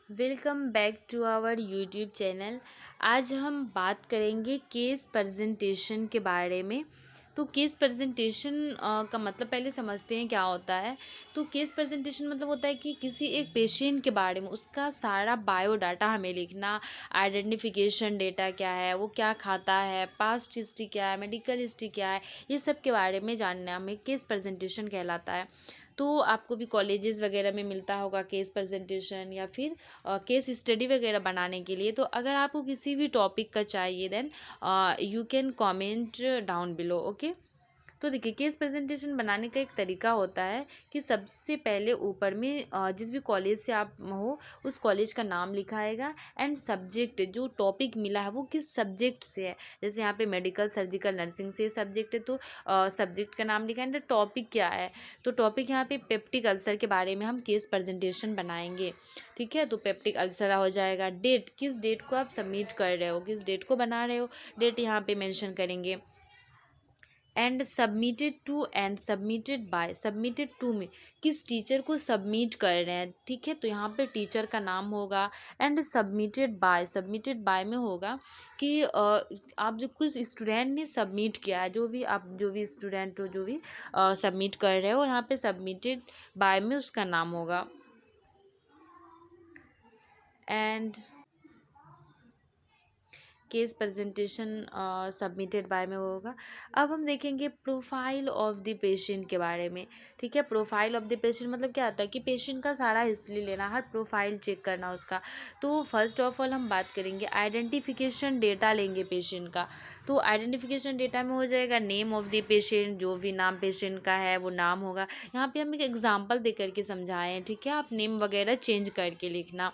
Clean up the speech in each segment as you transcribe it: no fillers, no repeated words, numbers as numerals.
Welcome back to our YouTube channel. आज हम बात करेंगे केस प्रेजेंटेशन के बारे में। तो केस प्रेजेंटेशन का मतलब पहले समझते हैं क्या होता है। तो केस प्रेजेंटेशन मतलब होता है कि किसी एक पेशेंट के बारे में उसका सारा बायोडाटा हमें लिखना। आइडेंटिफिकेशन डेटा क्या है, वो क्या खाता है, पास्ट हिस्ट्री क्या है, मेडिकल हिस्ट्री क्या है, ये सब के बारे में जानना हमें केस प्रेजेंटेशन कहलाता है। तो आपको भी कॉलेजेस वगैरह में मिलता होगा केस प्रेजेंटेशन या फिर केस स्टडी वगैरह बनाने के लिए। तो अगर आपको किसी भी टॉपिक का चाहिए then you can comment down below. Okay. तो देखिए, केस प्रेजेंटेशन बनाने का एक तरीका होता है कि सबसे पहले ऊपर में जिस भी कॉलेज से आप हो उस कॉलेज का नाम लिखा आएगा एंड सब्जेक्ट, जो टॉपिक मिला है वो किस सब्जेक्ट से है। जैसे यहाँ पे मेडिकल, सर्जिकल, नर्सिंग से सब्जेक्ट है तो सब्जेक्ट का नाम लिखा है एंड टॉपिक क्या है। तो टॉपिक यहाँ पे पेप्टिक अल्सर के बारे में हम केस प्रेजेंटेशन बनाएंगे। ठीक है, तो पेप्टिक अल्सर हो जाएगा। डेट, किस डेट को आप सबमिट कर रहे हो, किस डेट को बना रहे हो, डेट यहाँ पे मेंशन करेंगे। And submitted to and submitted by, submitted to में किस टीचर को सबमिट कर रहे हैं। ठीक है, तो यहाँ पे टीचर का नाम होगा। And submitted by, submitted by में होगा कि आप जो कुछ स्टूडेंट ने सबमिट किया है, जो भी स्टूडेंट हो, जो भी सबमिट कर रहे हो, यहाँ पे सबमिटेड बाय में उसका नाम होगा। And case presentation submitted by में होगा। अब हम देखेंगे प्रोफाइल ऑफ द पेशेंट के बारे में। ठीक है, प्रोफाइल ऑफ द पेशेंट मतलब क्या होता है कि पेशेंट का सारा हिस्ट्री लेना, हर प्रोफाइल चेक करना उसका। तो फर्स्ट ऑफ ऑल हम बात करेंगे आइडेंटिफिकेशन डेटा लेंगे पेशेंट का। तो आइडेंटिफिकेशन डेटा में हो जाएगा नेम ऑफ द पेशेंट, जो भी नाम पेशेंट का है वो नाम होगा। यहाँ पे हम एक एग्जाम्पल दे करके समझाए हैं। ठीक है, आप नेम वगैरह चेंज करके लिखना।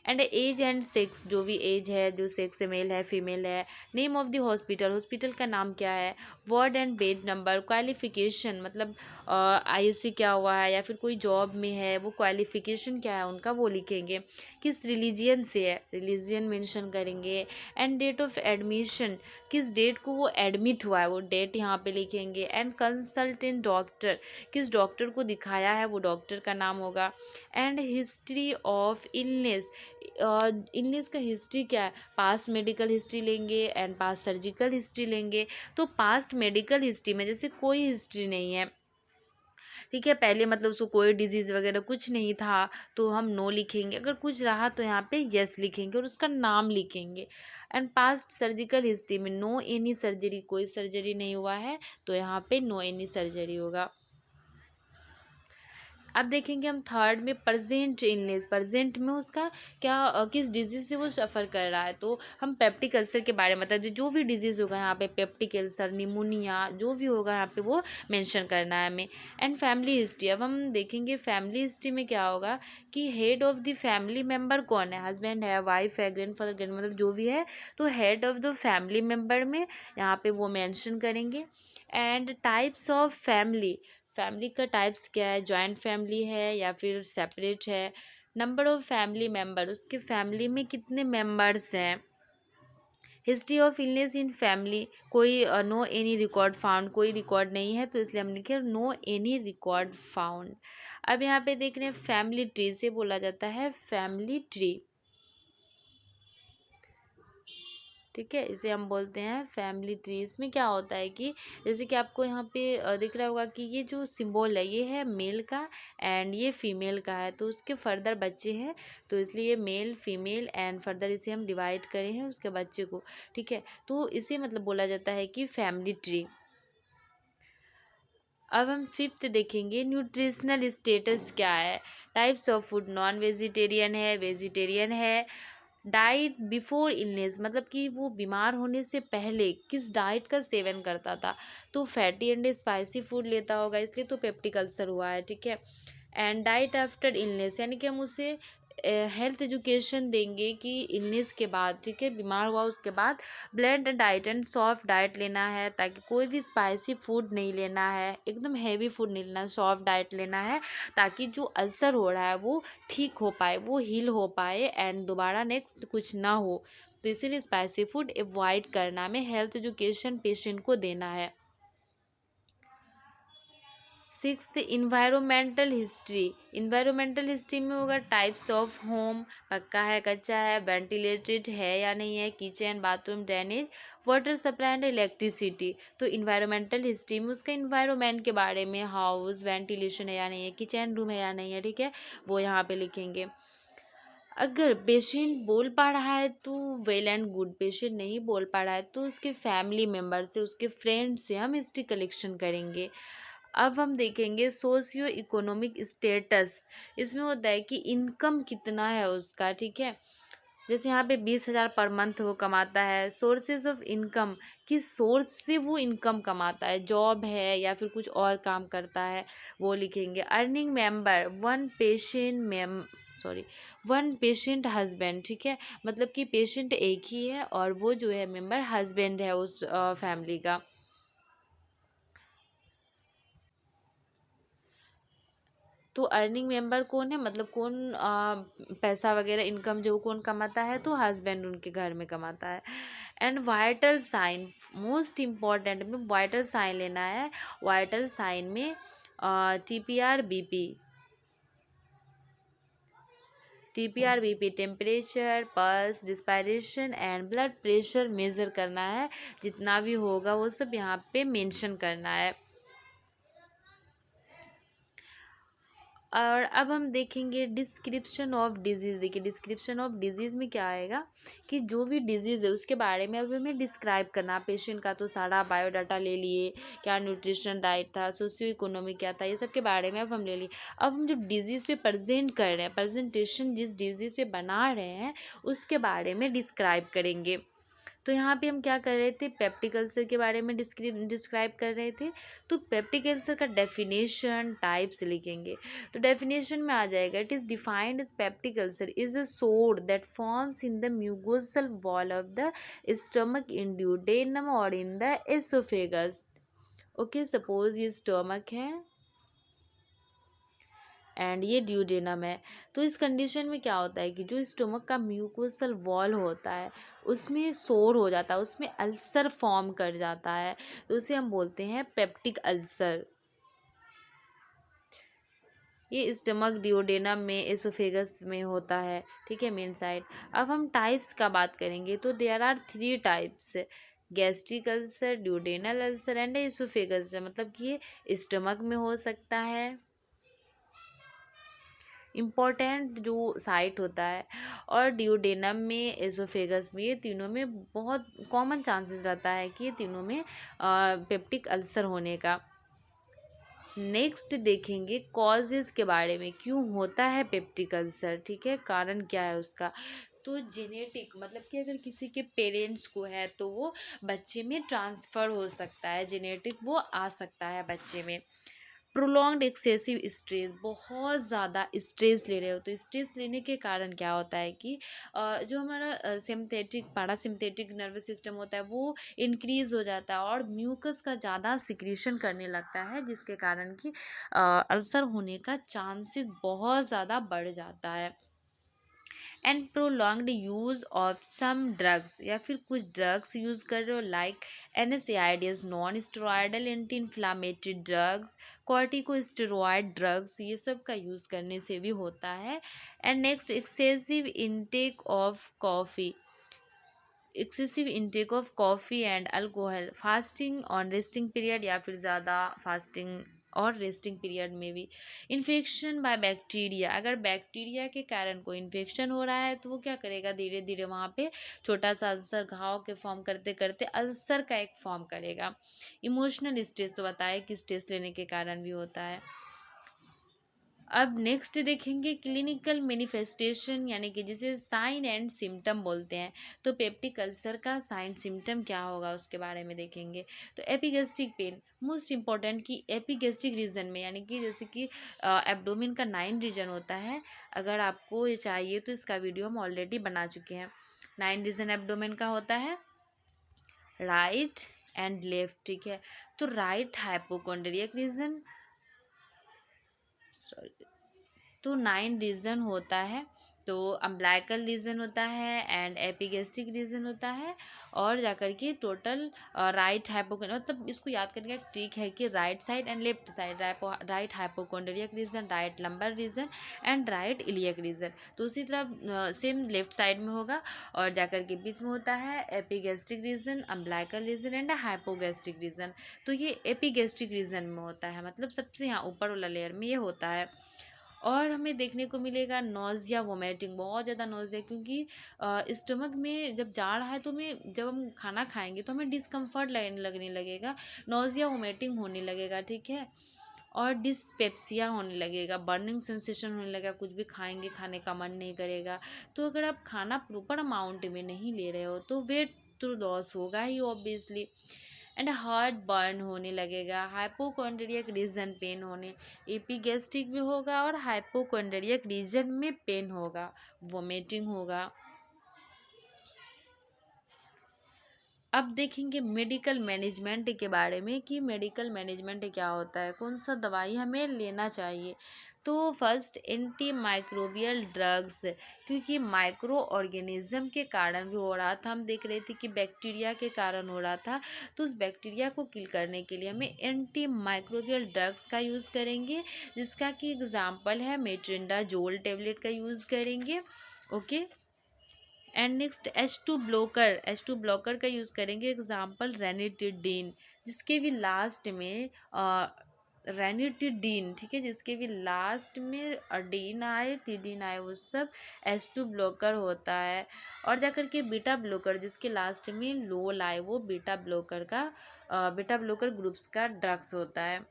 एंड एज एंड सेक्स, जो भी एज है, जो सेक्स मेल है फीमेल है। Name of the hospital, hospital का नाम क्या है। Ward and bed number. Qualification मतलब आईएससी क्या हुआ है या फिर कोई जॉब में है, वो क्वालिफिकेशन क्या है उनका वो लिखेंगे। किस रिलीजियन से है, रिलीजियन मेंशन करेंगे। एंड डेट ऑफ एडमिशन, किस डेट को वो एडमिट हुआ है वो डेट यहाँ पे लिखेंगे। एंड कंसल्टेंट डॉक्टर, किस डॉक्टर को दिखाया है वो डॉक्टर का नाम होगा। And history of illness, illness का हिस्ट्री क्या है, पास्ट मेडिकल हिस्ट्री लेंगे एंड पास्ट सर्जिकल हिस्ट्री लेंगे। तो पास्ट मेडिकल हिस्ट्री में जैसे कोई हिस्ट्री नहीं है, ठीक है, पहले मतलब उसको कोई डिजीज़ वगैरह कुछ नहीं था तो हम नो लिखेंगे। अगर कुछ रहा तो यहाँ पे यस लिखेंगे और उसका नाम लिखेंगे। एंड पास्ट सर्जिकल हिस्ट्री में नो एनी सर्जरी, कोई सर्जरी नहीं हुआ है तो यहाँ पे नो एनी सर्जरी होगा। अब देखेंगे हम थर्ड में प्रेजेंट इलनेस, प्रेजेंट में उसका क्या किस डिजीज़ से वो सफ़र कर रहा है। तो हम पेप्टिक अल्सर के बारे में बता दें, जो भी डिजीज़ होगा यहाँ पे, पेप्टिक अल्सर, निमोनिया, जो भी होगा यहाँ पे वो मेंशन करना है हमें। एंड फैमिली हिस्ट्री, अब हम देखेंगे फैमिली हिस्ट्री में क्या होगा कि head of the family member कौन है, हस्बैंड है, वाइफ है, ग्रैंड फादर, ग्रैंड मदर, जो भी है। तो head of the family member में यहाँ पे वो मेंशन करेंगे। And types of family, family का टाइप्स क्या है, जॉइंट फैमिली है या फिर सेपरेट है। नंबर ऑफ फैमिली मेम्बर, उसके फैमिली में कितने मेम्बर्स हैं। History of illness in family, कोई नो एनी रिकॉर्ड फाउंड, कोई रिकॉर्ड नहीं है तो इसलिए हम लिखे नो एनी रिकॉर्ड फाउंड। अब यहाँ पे देख रहे हैं फैमिली ट्री, से बोला जाता है फैमिली ट्री। ठीक है, इसे हम बोलते हैं फैमिली ट्री। इसमें क्या होता है कि जैसे कि आपको यहाँ पे दिख रहा होगा कि ये जो सिंबल है ये है मेल का एंड ये फीमेल का है, तो उसके फर्दर बच्चे हैं तो इसलिए ये मेल फीमेल एंड फर्दर इसे हम डिवाइड करे हैं उसके बच्चे को। ठीक है, तो इसे मतलब बोला जाता है कि फैमिली ट्री। अब हम फिफ्थ देखेंगे न्यूट्रिशनल स्टेटस क्या है। Types of food, non vegetarian है, वेजिटेरियन है। डाइट बिफोर इलनेस मतलब कि वो बीमार होने से पहले किस डाइट का सेवन करता था। तो फैटी एंड स्पाइसी फूड लेता होगा इसलिए तो पेप्टिक अल्सर हुआ है। ठीक है, एंड डाइट आफ्टर इलनेस यानी कि हम उसे हेल्थ एजुकेशन देंगे कि इलनेस के बाद, ठीक है, बीमार हुआ उसके बाद blend diet and soft diet लेना है, ताकि कोई भी स्पाइसी फूड नहीं लेना है, एकदम हैवी फूड नहीं लेना है, सॉफ्ट डाइट लेना है ताकि जो अल्सर हो रहा है वो ठीक हो पाए, वो हील हो पाए एंड दोबारा नेक्स्ट कुछ ना हो। तो इसीलिए स्पाइसी फूड अवॉइड करना, में हेल्थ एजुकेशन पेशेंट को देना है। Sixth environmental history. Environmental history में होगा टाइप्स ऑफ होम, पक्का है कच्चा है, वेंटिलेटेड है या नहीं है, kitchen bathroom drainage, water supply and electricity. तो इन्वायरमेंटल हिस्ट्री में उसका इन्वायरमेंट के बारे में, हाउस वेंटिलेशन है या नहीं है, किचन रूम है या नहीं है, ठीक है, वो यहाँ पे लिखेंगे। अगर पेशेंट बोल पा रहा है तो वेल एंड गुड, पेशेंट नहीं बोल पा रहा है तो उसके फैमिली मेम्बर से, उसके फ्रेंड से हम हिस्ट्री कलेक्शन करेंगे। अब हम देखेंगे सोशियो इकोनॉमिक स्टेटस। इसमें होता है कि इनकम कितना है उसका, ठीक है। जैसे यहाँ पे 20,000 पर मंथ वो कमाता है। सोर्सेज ऑफ इनकम, किस सोर्स से वो इनकम कमाता है, जॉब है या फिर कुछ और काम करता है, वो लिखेंगे। Earning member, one patient husband, ठीक है, मतलब कि पेशेंट एक ही है और वो जो है मेंबर हस्बैंड है उस फैमिली का। तो अर्निंग मेंबर कौन है, मतलब कौन पैसा वगैरह इनकम जो कौन कमाता है, तो हस्बैंड उनके घर में कमाता है। And vital sign, most important में वाइटल साइन लेना है। वाइटल साइन में TPR BP, temperature, pulse, respiration and blood pressure measure करना है। जितना भी होगा वो सब यहाँ पे मेंशन करना है। और अब हम देखेंगे डिस्क्रिप्शन ऑफ डिजीज़। देखिए डिस्क्रिप्शन ऑफ डिजीज़ में क्या आएगा कि जो भी डिजीज़ है उसके बारे में अब हमें डिस्क्राइब करना। पेशेंट का तो सारा बायोडाटा ले लिए, क्या न्यूट्रिशन डाइट था, सोशियो इकोनॉमिक क्या था, ये सब के बारे में अब हम ले लिए। अब हम जो डिजीज़ पे प्रेजेंट कर रहे हैं, प्रेजेंटेशन जिस डिजीज़ पे बना रहे हैं उसके बारे में डिस्क्राइब करेंगे। तो यहाँ पे हम क्या कर रहे थे, पेप्टिक अल्सर के बारे में डिस्क्राइब कर रहे थे। तो पेप्टिक अल्सर का डेफिनेशन टाइप्स लिखेंगे। तो डेफिनेशन में आ जाएगा, it is defined as peptic ulcer is a sore that forms in the mucosal wall of the stomach in duodenum और in the oesophagus. Okay, suppose ये स्टमक है and ये ड्यूडेनम है। तो इस कंडीशन में क्या होता है कि जो स्टोमक का म्यूकोसल वॉल होता है उसमें सोर हो जाता है, उसमें अल्सर फॉर्म कर जाता है, तो उसे हम बोलते हैं पेप्टिक अल्सर। ये स्टमक ड्यूडेनम में एसोफेगस में होता है, ठीक है, मेन साइड। अब हम टाइप्स का बात करेंगे तो there are 3 types, gastric ulcer, duodenal ulcer and oesophagus. मतलब कि ये स्टमक में हो सकता है, इम्पॉर्टेंट जो साइट होता है, और ड्यूडेनम में, एसोफेगस में, ये तीनों में बहुत कॉमन चांसेस रहता है कि ये तीनों में पेप्टिक अल्सर होने का। नेक्स्ट देखेंगे कॉजेज़ के बारे में, क्यों होता है पेप्टिक अल्सर, ठीक है, कारण क्या है उसका। तो जेनेटिक, मतलब कि अगर किसी के पेरेंट्स को है तो वो बच्चे में ट्रांसफ़र हो सकता है, जेनेटिक वो आ सकता है बच्चे में। प्रोलॉन्ग्ड एक्सेसिव स्ट्रेस, बहुत ज़्यादा स्ट्रेस ले रहे हो तो स्ट्रेस लेने के कारण क्या होता है कि जो हमारा सिम्पैथेटिक पैरासिम्पैथेटिक नर्वस सिस्टम होता है वो इंक्रीज़ हो जाता है और म्यूकस का ज़्यादा सिक्रीशन करने लगता है, जिसके कारण कि अल्सर होने का चांसेस बहुत ज़्यादा बढ़ जाता है। And prolonged use of some drugs, या फिर कुछ ड्रग्स यूज़ कर रहे हो like NSAIDs, non steroidal anti inflammatory drugs, corticosteroid drugs, ये सब का यूज़ करने से भी होता है। And next excessive intake of coffee, and alcohol, fasting on resting period, या फिर ज़्यादा फास्टिंग और रेस्टिंग पीरियड में भी। इन्फेक्शन बाय बैक्टीरिया, अगर बैक्टीरिया के कारण कोई इन्फेक्शन हो रहा है तो वो क्या करेगा, धीरे धीरे वहाँ पे छोटा सा अल्सर घाव के फॉर्म करते करते अल्सर का एक फॉर्म करेगा। इमोशनल स्ट्रेस तो बताया कि स्ट्रेस लेने के कारण भी होता है। अब नेक्स्ट देखेंगे क्लिनिकल मैनिफेस्टेशन, यानी कि जिसे साइन एंड सिम्टम बोलते हैं। तो पेप्टिक अल्सर का साइन सिम्टम क्या होगा उसके बारे में देखेंगे। तो एपिगेस्ट्रिक पेन, मोस्ट इम्पॉर्टेंट कि एपिगेस्ट्रिक रीजन में, यानी कि जैसे कि एब्डोमेन का 9 रीजन होता है, अगर आपको ये चाहिए तो इसका वीडियो हम ऑलरेडी बना चुके हैं। 9 रीजन एब्डोमेन का होता है, राइट एंड लेफ्ट, ठीक है। तो राइट हाइपोकॉन्ड्रियक रीजन, तो 9 रीजन होता है। तो अम्बिलिकल रीजन होता है एंड एपिगेस्ट्रिक रीजन होता है, और जाकर के टोटल राइट हाइपोकोंड्रिया, मतलब इसको याद करने का एक ट्रिक है कि right side and left side, right hypochondriac region, right lumbar region and right iliac region. तो उसी तरह सेम लेफ्ट साइड में होगा, और जाकर के बीच में होता है epigastric region, umbilical region and hypogastric region. तो ये एपिगेस्ट्रिक रीजन में होता है, मतलब सबसे यहाँ ऊपर वाला लेयर में ये होता है। और हमें देखने को मिलेगा नोज़िया, वोमिटिंग, बहुत ज़्यादा नोज़िया, क्योंकि स्टमक में जब जा रहा है तो हमें, जब हम खाना खाएंगे तो हमें डिस्कम्फर्ट लगने लगेगा, नोज़िया वोमिटिंग होने लगेगा, ठीक है। और डिस्पेप्सिया होने लगेगा, बर्निंग सेंसेशन होने लगेगा, कुछ भी खाएंगे खाने का मन नहीं करेगा। तो अगर आप खाना प्रॉपर अमाउंट में नहीं ले रहे हो तो वेट तो लॉस होगा ही ऑब्वियसली। एंड हार्ट बर्न होने लगेगा, हाइपोकॉन्ड्रियक रीजन पेन होने, एपिगैस्ट्रिक भी होगा और हाइपोकॉन्ड्रियक रीजन में पेन होगा, वोमिटिंग होगा। अब देखेंगे मेडिकल मैनेजमेंट के बारे में कि मेडिकल मैनेजमेंट क्या होता है, कौन सा दवाई हमें लेना चाहिए। तो फर्स्ट एंटी माइक्रोबियल ड्रग्स, क्योंकि माइक्रो ऑर्गेनिज्म के कारण भी हो रहा था, हम देख रहे थे कि बैक्टीरिया के कारण हो रहा था। तो उस बैक्टीरिया को किल करने के लिए हमें एंटी माइक्रोबियल ड्रग्स का यूज़ करेंगे, जिसका कि एग्जाम्पल है मेट्रिंडाजोल टेबलेट का यूज़ करेंगे। Okay. And next H2 blocker का यूज़ करेंगे, एग्जाम्पल रेनिटिडीन, जिसके भी लास्ट में रेनिटिडीन, ठीक है, जिसके भी लास्ट में अडीन आए, टिडीन आए, वो सब H2 ब्लॉकर होता है। और जाकर के बीटा ब्लॉकर, जिसके लास्ट में लोल आए, वो बीटा ब्लॉकर ग्रुप्स का ड्रग्स होता है।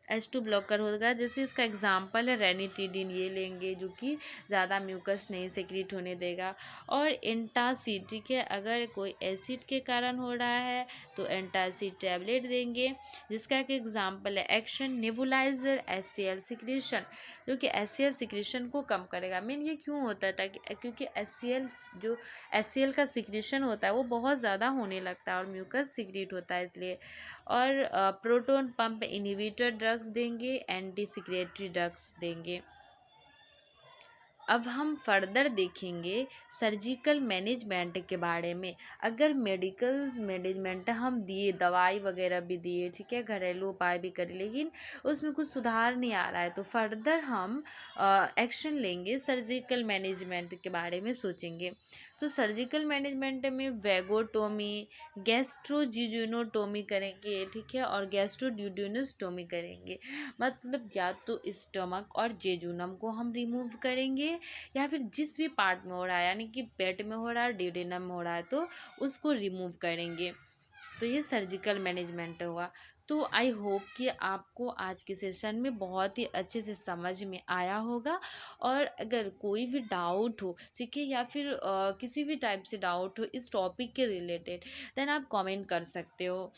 H2 ब्लॉकर होगा, जैसे इसका एग्जाम्पल है रेनिटिडीन, ये लेंगे जो कि ज़्यादा म्यूकस नहीं सेक्रेट होने देगा। और एंटासिड, ठीक है, अगर कोई एसिड के कारण हो रहा है तो एंटासिड टैबलेट देंगे, जिसका एक एग्जाम्पल है एक्शन नेबुलाइजर HCl सिक्रेशन, जो कि HCl सिक्रेशन को कम करेगा। मेन ये क्यों होता है, ताकि क्योंकि HCl का सिक्रेशन होता है वो बहुत ज़्यादा होने लगता है और म्यूकस सिक्रेट होता है, इसलिए। और प्रोटोन पंप इनहिबिटर ड्रग्स देंगे, एंटी सिक्रेटरी ड्रग्स देंगे। अब हम फर्दर देखेंगे सर्जिकल मैनेजमेंट के बारे में। अगर मेडिकल मैनेजमेंट हम दिए, दवाई वगैरह भी दिए, ठीक है, घरेलू उपाय भी करें, लेकिन उसमें कुछ सुधार नहीं आ रहा है, तो फर्दर हम एक्शन लेंगे, सर्जिकल मैनेजमेंट के बारे में सोचेंगे। तो सर्जिकल मैनेजमेंट में वेगोटोमी, गैस्ट्रोजिजुनोटोमी करेंगे, ठीक है, और गैस्ट्रोड्यूडेनोस्टोमी करेंगे। मतलब या तो स्टमक और जेजुनम को हम रिमूव करेंगे, या फिर जिस भी पार्ट में हो रहा है, यानी कि पेट में हो रहा है, ड्यूडेनम में हो रहा है, तो उसको रिमूव करेंगे। तो ये सर्जिकल मैनेजमेंट हुआ। तो आई होप कि आपको आज के सेशन में बहुत ही अच्छे से समझ में आया होगा। और अगर कोई भी डाउट हो, ठीक है, या फिर किसी भी टाइप से डाउट हो इस टॉपिक के रिलेटेड, देन आप कमेंट कर सकते हो।